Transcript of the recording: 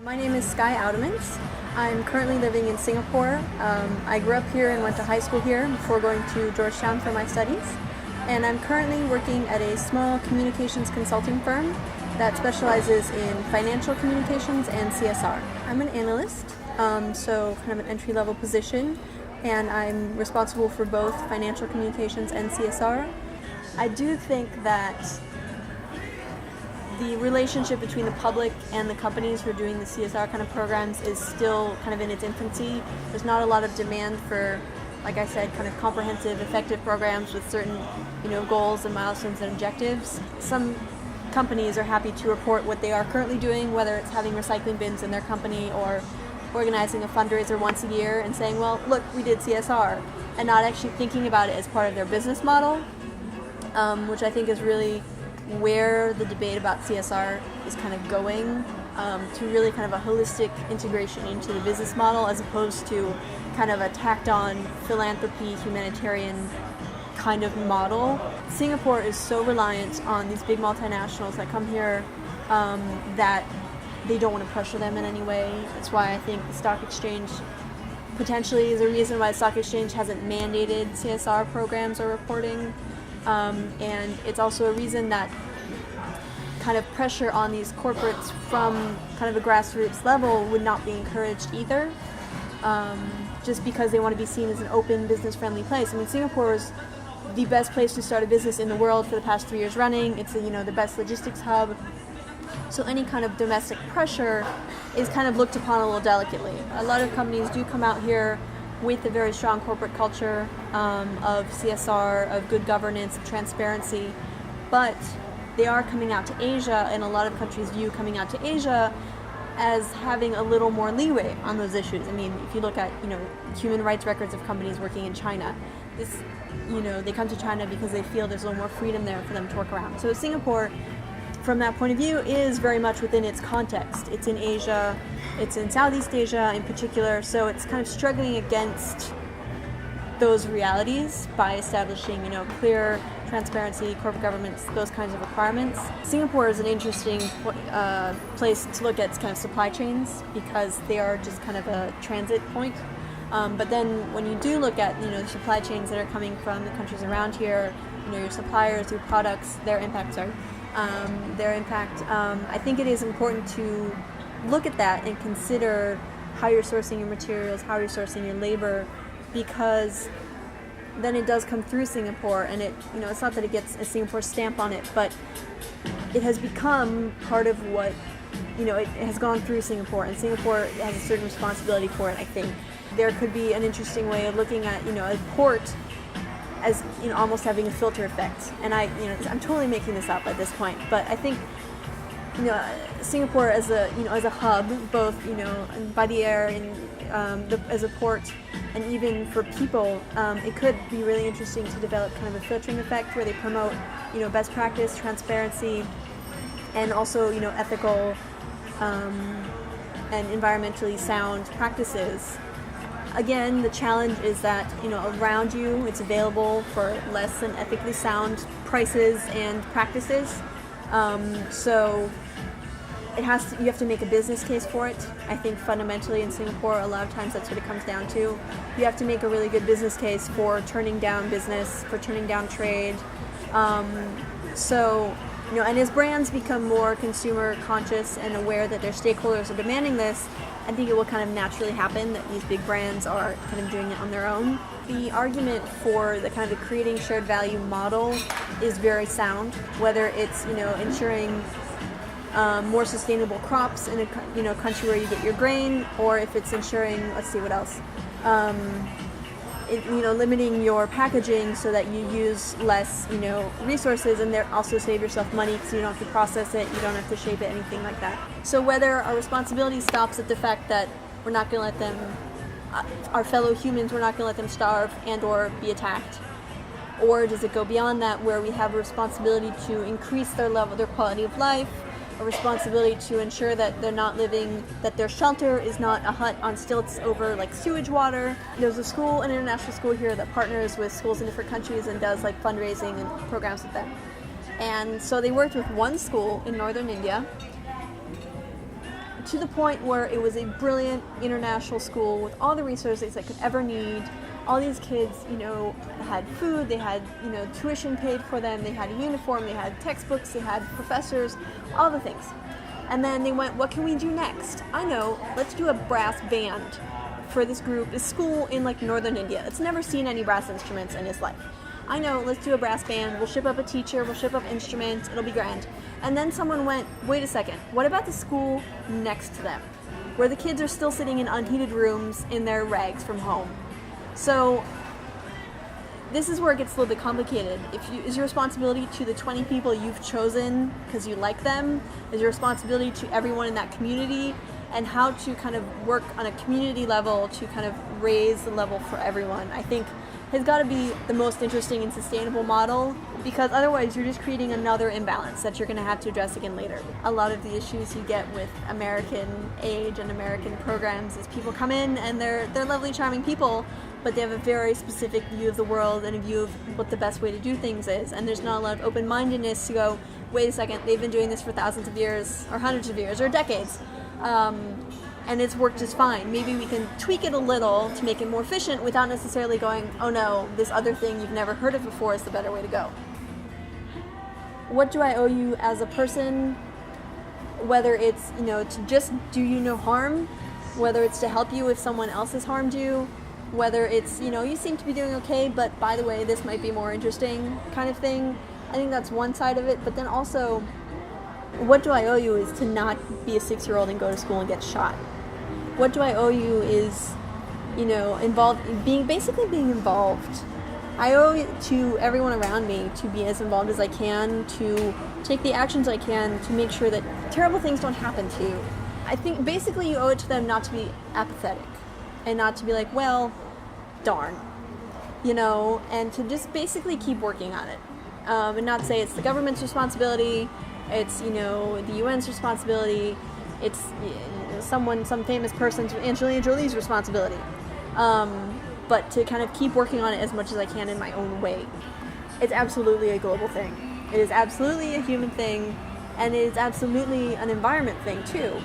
My name is Skye. I'm currently living in Singapore. I grew up here and went to high school here before going to Georgetown for my studies. And I'm currently working at a small communications consulting firm that specializes in financial communications and CSR. I'm an analyst, so kind of an entry-level position, and I'm responsible for both financial communications and CSR. I do think that the relationship between the public and the companies who are doing the CSR kind of programs is still kind of in its infancy. There's not a lot of demand for, like I said, kind of comprehensive, effective programs with certain, goals and milestones and objectives. Some companies are happy to report what they are currently doing, whether it's having recycling bins in their company or organizing a fundraiser once a year and saying, well, look, we did CSR, and not actually thinking about it as part of their business model, which I think is really where the debate about CSR is kind of going, to really kind of a holistic integration into the business model as opposed to kind of a tacked on philanthropy, humanitarian kind of model. Singapore is so reliant on these big multinationals that come here that they don't want to pressure them in any way. That's why I think the stock exchange potentially is a reason why the stock exchange hasn't mandated CSR programs or reporting. And it's also a reason that kind of pressure on these corporates from kind of a grassroots level would not be encouraged either, just because they want to be seen as an open, business-friendly place. I mean, Singapore is the best place to start a business in the world for the past 3 years running. It's the best logistics hub. So any kind of domestic pressure is kind of looked upon a little delicately. A lot of companies do come out here with a very strong corporate culture of CSR, of good governance, of transparency, but they are coming out to Asia, and a lot of countries view coming out to Asia as having a little more leeway on those issues. I mean, if you look at, human rights records of companies working in China, they come to China because they feel there's a little more freedom there for them to work around. So Singapore, from that point of view, is very much within its context. It's in Asia, it's in Southeast Asia in particular, so it's kind of struggling against those realities by establishing, clear transparency, corporate governance, those kinds of requirements. Singapore is an interesting place to look at kind of supply chains because they are just kind of a transit point. But then when you do look at, the supply chains that are coming from the countries around here, your suppliers, your products, their impact, I think it is important to look at that and consider how you're sourcing your materials, how you're sourcing your labor, because then it does come through Singapore, and it's not that it gets a Singapore stamp on it, but it has become part of what, it has gone through Singapore, and Singapore has a certain responsibility for it, I think. There could be an interesting way of looking at, a port as, almost having a filter effect. And I'm totally making this up at this point, but I think, Singapore as a hub, both, by the air and as a port, and even for people, it could be really interesting to develop kind of a filtering effect where they promote, best practice, transparency, and also, ethical and environmentally sound practices. Again, the challenge is that, around you, it's available for less than ethically sound prices and practices. So you have to make a business case for it. I think fundamentally in Singapore, a lot of times that's what it comes down to. You have to make a really good business case for turning down business, for turning down trade. And as brands become more consumer conscious and aware that their stakeholders are demanding this, I think it will kind of naturally happen that these big brands are kind of doing it on their own. The argument for the kind of creating shared value model is very sound, whether it's, ensuring more sustainable crops in a country where you get your grain, or if it's ensuring, let's see what else, limiting your packaging so that you use less, resources, and also save yourself money because you don't have to process it, you don't have to shape it, anything like that. So whether our responsibility stops at the fact that we're not going to let them, our fellow humans, we're not going to let them starve and or be attacked, or does it go beyond that where we have a responsibility to increase their quality of life, a responsibility to ensure that they're not living, that their shelter is not a hut on stilts over like sewage water. There's an international school here that partners with schools in different countries and does like fundraising and programs with them. And so they worked with one school in northern India to the point where it was a brilliant international school with all the resources they could ever need. All these kids, had food, they had, tuition paid for them, they had a uniform, they had textbooks, they had professors, all the things. And then they went, what can we do next? I know, let's do a brass band for this group, this school in northern India. It's never seen any brass instruments in its life. I know, let's do a brass band, we'll ship up a teacher, we'll ship up instruments, it'll be grand. And then someone went, wait a second, what about the school next to them, where the kids are still sitting in unheated rooms in their rags from home? So this is where it gets a little bit complicated. Is your responsibility to the 20 people you've chosen because you like them? Is your responsibility to everyone in that community? And how to kind of work on a community level to kind of raise the level for everyone, I think has got to be the most interesting and sustainable model, because otherwise you're just creating another imbalance that you're going to have to address again later. A lot of the issues you get with American aid and American programs is people come in and they're lovely, charming people, but they have a very specific view of the world and a view of what the best way to do things is, and there's not a lot of open-mindedness to go, wait a second, they've been doing this for thousands of years or hundreds of years or decades. And it's worked just fine. Maybe we can tweak it a little to make it more efficient without necessarily going, oh no, this other thing you've never heard of before is the better way to go. What do I owe you as a person? Whether it's, to just do you no harm, whether it's to help you if someone else has harmed you, whether it's, you seem to be doing okay, but by the way, this might be more interesting kind of thing. I think that's one side of it, but then also, what do I owe you is to not be a 6-year-old and go to school and get shot. What do I owe you is, being involved. I owe it to everyone around me to be as involved as I can, to take the actions I can to make sure that terrible things don't happen to you. I think basically you owe it to them not to be apathetic and not to be like, well, darn, and to just basically keep working on it. And not say it's the government's responsibility, it's, the UN's responsibility, it's some famous person's, Angelina Jolie's responsibility. But to kind of keep working on it as much as I can in my own way. It's absolutely a global thing. It is absolutely a human thing, and it is absolutely an environment thing too.